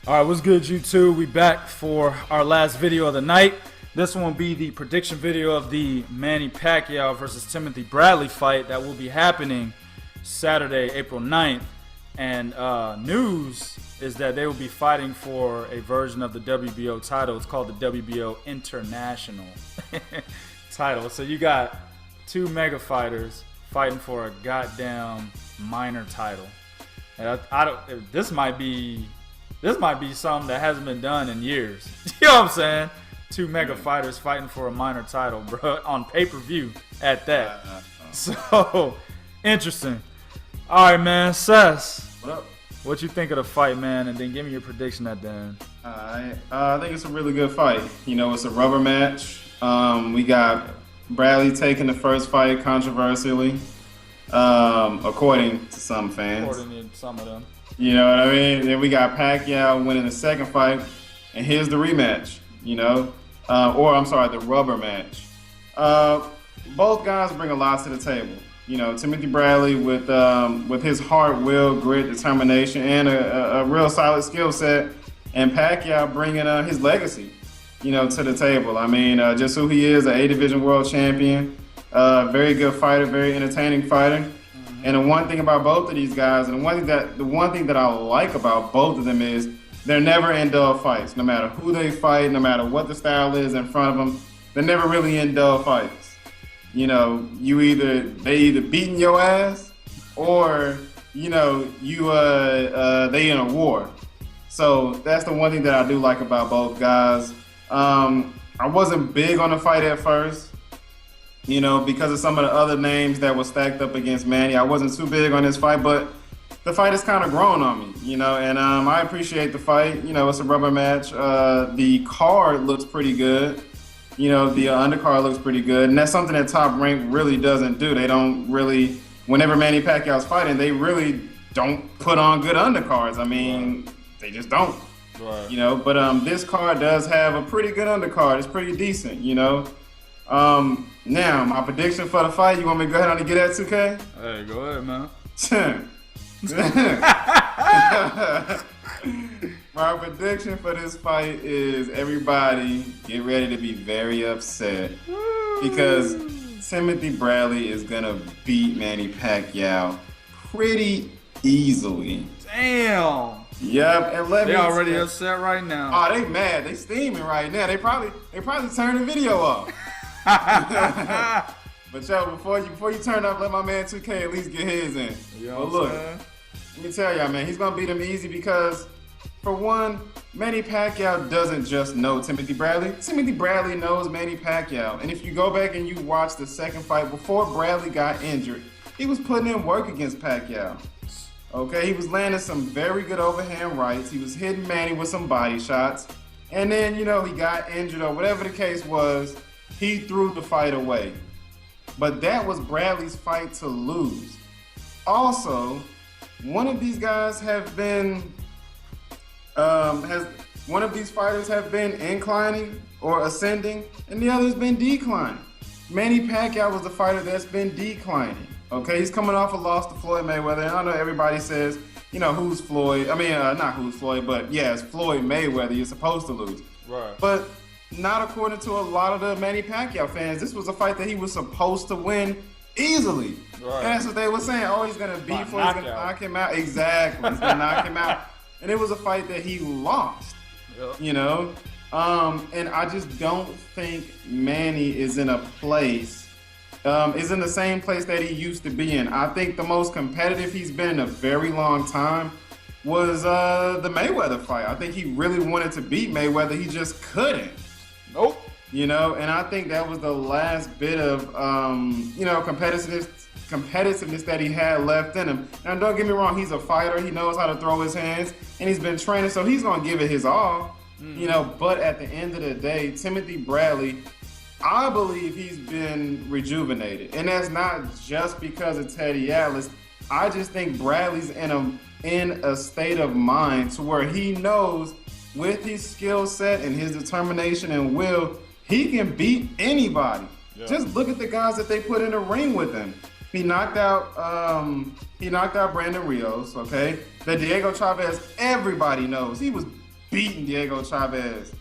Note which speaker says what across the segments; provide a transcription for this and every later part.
Speaker 1: All right, what's good, YouTube? We back for our last video of the night. This one will be the prediction video of the Manny Pacquiao versus Timothy Bradley fight that will be happening Saturday, April 9th. And news is that they will be fighting for a version of the WBO title. It's called the WBO International title. So you got two mega fighters fighting for a goddamn minor title. And this might be something that hasn't been done in years. You know what I'm saying? Two mega fighters fighting for a minor title, bro, on pay-per-view at that. So, interesting. All right, man. Sess,
Speaker 2: what up?
Speaker 1: What you think of the fight, man? And then give me your prediction at the end.
Speaker 2: I think it's a really good fight. You know, it's a rubber match. We got Bradley taking the first fight controversially, according to some fans.
Speaker 1: According to some of them.
Speaker 2: You know what I mean? Then we got Pacquiao winning the second fight, and here's the rematch, you know? The rubber match. Both guys bring a lot to the table. You know, Timothy Bradley with his heart, will, grit, determination, and a real solid skill set, and Pacquiao bringing his legacy, you know, to the table. I mean, just who he is, an A-Division world champion, very good fighter, very entertaining fighter. And the one thing about both of these guys, and the one thing that I like about both of them is they're never in dull fights. No matter who they fight, no matter what the style is in front of them, they're never really in dull fights. You know, they either beating your ass, or you know they in a war. So that's the one thing that I do like about both guys. I wasn't big on the fight at first. You know, because of some of the other names that were stacked up against Manny. I wasn't too big on this fight, but the fight has kind of grown on me, you know, and I appreciate the fight. You know, it's a rubber match. The card looks pretty good. You know, the undercard looks pretty good, and that's something that Top Rank really doesn't do. They don't really, whenever Manny Pacquiao's fighting, they really don't put on good undercards. I mean, they just don't. Right. You know, but this card does have a pretty good undercard. It's pretty decent, you know. Now, my prediction for the fight, you want me to go ahead and get that, 2K?
Speaker 1: Hey, go ahead, man.
Speaker 2: My prediction for this fight is everybody get ready to be very upset because Timothy Bradley is going to beat Manny Pacquiao pretty easily.
Speaker 1: Damn.
Speaker 2: Yep, and
Speaker 1: they already upset right now.
Speaker 2: Oh, they mad. They steaming right now. They probably turned the video off. But yo, before you turn up, let my man 2K at least get his in.
Speaker 1: You know
Speaker 2: but look, let me tell y'all, man, he's gonna beat him easy because, for one, Manny Pacquiao doesn't just know Timothy Bradley. Timothy Bradley knows Manny Pacquiao, and if you go back and you watch the second fight before Bradley got injured, he was putting in work against Pacquiao. Okay, he was landing some very good overhand rights. He was hitting Manny with some body shots, and then you know he got injured or whatever the case was. He threw the fight away. But that was Bradley's fight to lose. Also, one of these guys have been, one of these fighters have been inclining or ascending, and the other's been declining. Manny Pacquiao was the fighter that's been declining. Okay, he's coming off a loss to Floyd Mayweather, and I know everybody says, you know, who's Floyd? I mean, not who's Floyd, but yeah, it's Floyd Mayweather. You're supposed to lose. Right. But not according to a lot of the Manny Pacquiao fans. This was a fight that he was supposed to win easily. Right. And that's what they were saying. Oh, he's going to beat Floyd. He's going to knock him out. Exactly. He's going to knock him out. And it was a fight that he lost. Yep. You know? And I just don't think Manny is in a place, is in the same place that he used to be in. I think the most competitive he's been in a very long time was the Mayweather fight. I think he really wanted to beat Mayweather. He just couldn't. Nope. You know, and I think that was the last bit of, you know, competitiveness that he had left in him. Now, don't get me wrong, he's a fighter. He knows how to throw his hands, and he's been training, so he's going to give it his all. You know, but at the end of the day, Timothy Bradley, I believe he's been rejuvenated. And that's not just because of Teddy Atlas. I just think Bradley's in a state of mind to where he knows with his skill set and his determination and will, he can beat anybody. Yeah. Just look at the guys that they put in the ring with him. He knocked out Brandon Rios, okay? The Diego Chavez, everybody knows. He was beating Diego Chavez.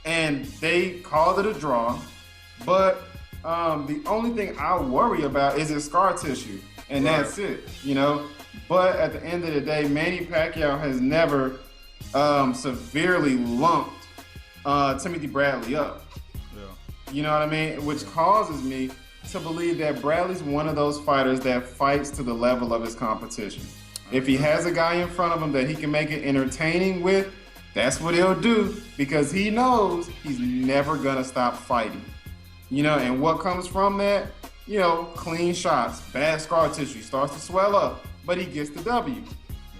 Speaker 2: And they called it a draw. But the only thing I worry about is his scar tissue. And that's it, you know. But at the end of the day, Manny Pacquiao has never severely lumped Timothy Bradley up. Yeah. You know what I mean? Which causes me to believe that Bradley's one of those fighters that fights to the level of his competition. If he has a guy in front of him that he can make it entertaining with, that's what he'll do, because he knows he's never gonna stop fighting. You know, and what comes from that? You know, clean shots, bad scar tissue, starts to swell up, but he gets the W.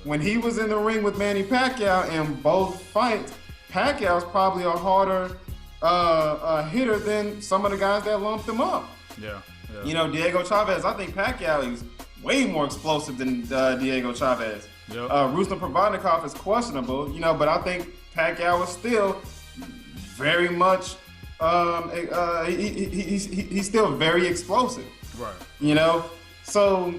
Speaker 2: When he was in the ring with Manny Pacquiao in both fights, Pacquiao's probably a harder hitter than some of the guys that lumped him up.
Speaker 1: Yeah.
Speaker 2: You know, Diego Chavez, I think Pacquiao is way more explosive than Diego Chavez.
Speaker 1: Yep.
Speaker 2: Ruslan Provodnikov is questionable, you know, but I think Pacquiao is still very much, he's still very explosive.
Speaker 1: Right.
Speaker 2: You know, so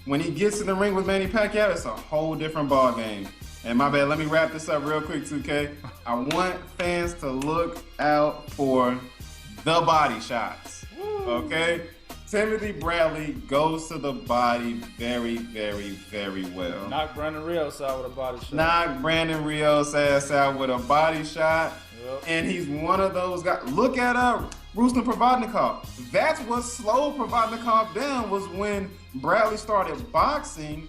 Speaker 2: when he gets in the ring with Manny Pacquiao, it's a whole different ball game. And my bad, let me wrap this up real quick, 2K. I want fans to look out for the body shots. Woo. Okay? Timothy Bradley goes to the body very, very, very well.
Speaker 1: Knock Brandon Rios out with a body shot.
Speaker 2: Knock Brandon Rios' ass out with a body shot. Yep. And he's one of those guys. Look at Ruslan Provodnikov. That's what slowed Provodnikov down, was when Bradley started boxing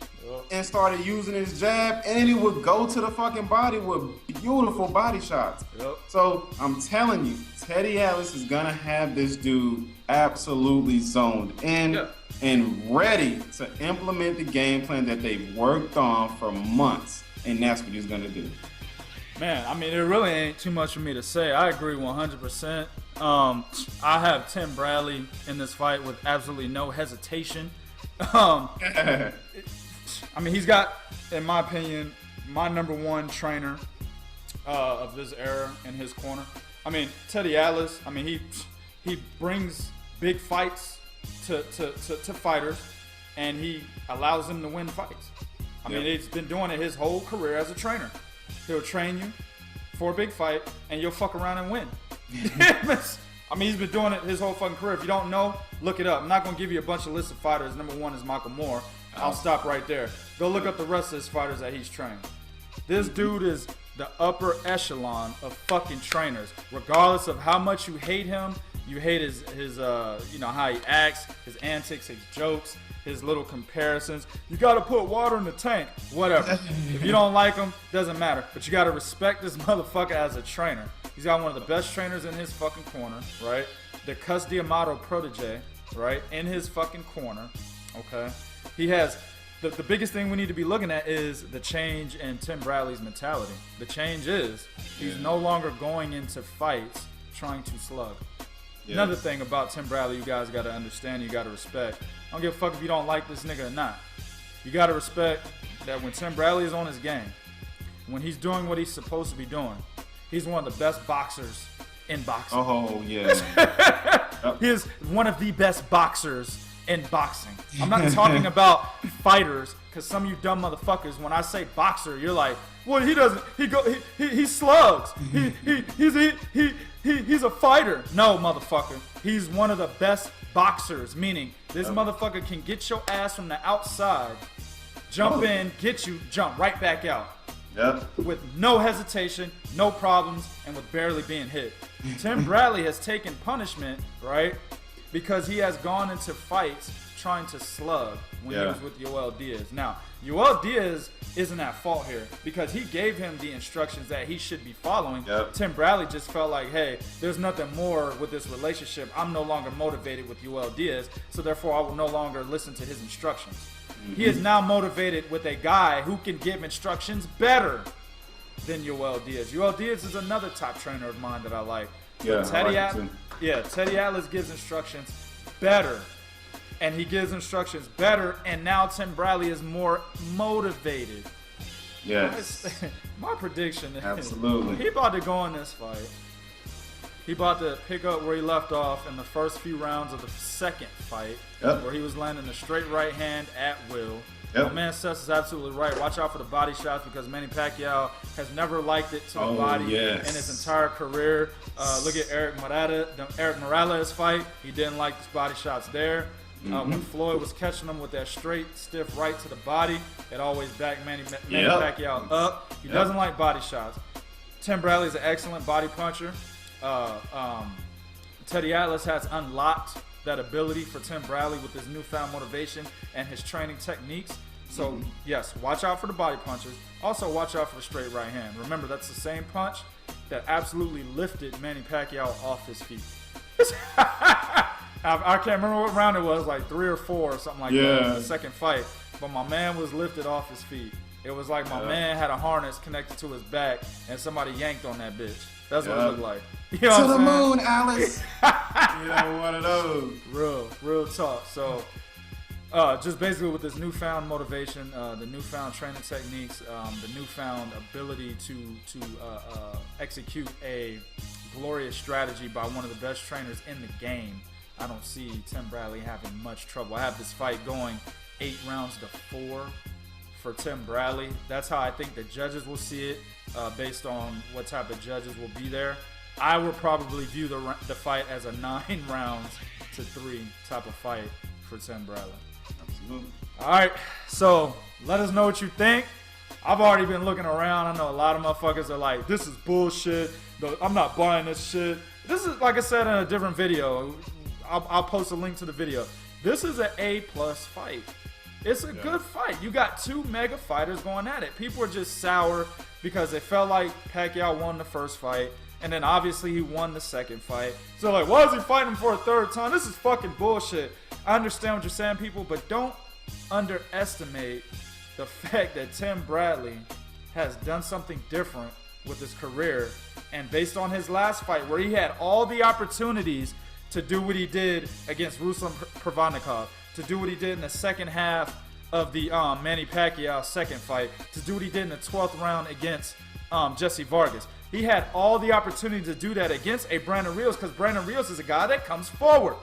Speaker 2: and started using his jab, and he would go to the fucking body with beautiful body shots. Yep. So I'm telling you, Teddy Atlas is gonna have this dude absolutely zoned in and ready to implement the game plan that they've worked on for months, and that's what he's gonna do.
Speaker 1: Man, I mean, it really ain't too much for me to say. I agree 100%. I have Tim Bradley in this fight with absolutely no hesitation. I mean, he's got, in my opinion, my number one trainer of this era in his corner. I mean, Teddy Atlas, I mean, he brings big fights to fighters, and he allows them to win fights. I mean, he's been doing it his whole career as a trainer. He'll train you for a big fight, and you'll fuck around and win. I mean, he's been doing it his whole fucking career. If you don't know, look it up. I'm not going to give you a bunch of lists of fighters. Number one is Michael Moore. I'll stop right there. Go look up the rest of his fighters that he's trained. This dude is the upper echelon of fucking trainers. Regardless of how much you hate him, you hate his you know, how he acts, his antics, his jokes, his little comparisons. You got to put water in the tank. Whatever. If you don't like him, doesn't matter. But you got to respect this motherfucker as a trainer. He's got one of the best trainers in his fucking corner, right? The Cus D'Amato protege, right? In his fucking corner, okay? He has, the biggest thing we need to be looking at is the change in Tim Bradley's mentality. The change is he's no longer going into fights trying to slug. Yes. Another thing about Tim Bradley you guys got to understand, you got to respect. I don't give a fuck if you don't like this nigga or not. You got to respect that when Tim Bradley is on his game, when he's doing what he's supposed to be doing, he's one of the best boxers in boxing.
Speaker 2: Oh, yeah.
Speaker 1: He is one of the best boxers in boxing. I'm not talking about fighters, because some of you dumb motherfuckers, when I say boxer, you're like, well, he doesn't, he slugs. He's a fighter. No, motherfucker. He's one of the best boxers, meaning this motherfucker can get your ass from the outside, jump in, get you, jump right back out. Yep. With no hesitation, no problems, and with barely being hit. Tim Bradley has taken punishment, right? Because he has gone into fights trying to slug when he was with Yoel Diaz. Now, Yoel Diaz isn't at fault here because he gave him the instructions that he should be following. Yep. Tim Bradley just felt like, hey, there's nothing more with this relationship. I'm no longer motivated with Yoel Diaz, so therefore I will no longer listen to his instructions. Mm-hmm. He is now motivated with a guy who can give instructions better than Yoel Diaz. Yoel Diaz is another top trainer of mine that I like. Yeah, Teddy Atlas gives instructions better. And he gives instructions better, and now Tim Bradley is more motivated.
Speaker 2: Yes.
Speaker 1: My prediction is
Speaker 2: absolutely
Speaker 1: he about to go in this fight. He about to pick up where he left off in the first few rounds of the second fight, where he was landing a straight right hand at will.
Speaker 2: Yep.
Speaker 1: My man Sess is absolutely right. Watch out for the body shots because Manny Pacquiao has never liked it to the body in his entire career. Look at Eric Morales' fight. He didn't like his body shots there. When Floyd was catching him with that straight, stiff right to the body, it always backed Manny Pacquiao up. He doesn't like body shots. Tim Bradley's an excellent body puncher. Teddy Atlas has unlocked that ability for Tim Bradley with his newfound motivation and his training techniques. So, yes, watch out for the body punches. Also, watch out for the straight right hand. Remember, that's the same punch that absolutely lifted Manny Pacquiao off his feet. I can't remember what round it was, like 3 or 4 or something like that in the second fight. But my man was lifted off his feet. It was like my man had a harness connected to his back and somebody yanked on that bitch. That's what it looked like. You know
Speaker 2: to the moon, Alice. You know, one of those.
Speaker 1: Real talk. So, just basically with this newfound motivation, the newfound training techniques, the newfound ability to execute a glorious strategy by one of the best trainers in the game, I don't see Tim Bradley having much trouble. I have this fight going 8 rounds to 4 for Tim Bradley. That's how I think the judges will see it, based on what type of judges will be there. I would probably view the fight as a 9 rounds to 3 type of fight for Tim Bradley.
Speaker 2: Absolutely.
Speaker 1: All right, so let us know what you think. I've already been looking around. I know a lot of motherfuckers are like, this is bullshit. I'm not buying this shit. This is, like I said in a different video, I'll post a link to the video. This is an A+ fight. It's a good fight. You got 2 mega fighters going at it. People are just sour because they felt like Pacquiao won the first fight, and then obviously he won the second fight. So like, why is he fighting for a third time? This is fucking bullshit. I understand what you're saying, people, but don't underestimate the fact that Tim Bradley has done something different with his career, and based on his last fight where he had all the opportunities to do what he did against Ruslan Provodnikov, to do what he did in the second half of the Manny Pacquiao second fight, to do what he did in the 12th round against Jesse Vargas. He had all the opportunity to do that against a Brandon Rios, because Brandon Rios is a guy that comes forward.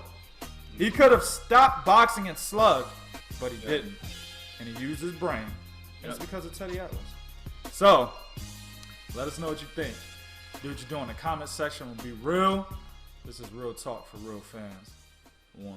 Speaker 1: He could have stopped boxing and slugged, but he didn't. And he used his brain. And it's because of Teddy Atlas. So, let us know what you think. Do what you do in the comment section. We'll be real. This is real talk for real fans. 1.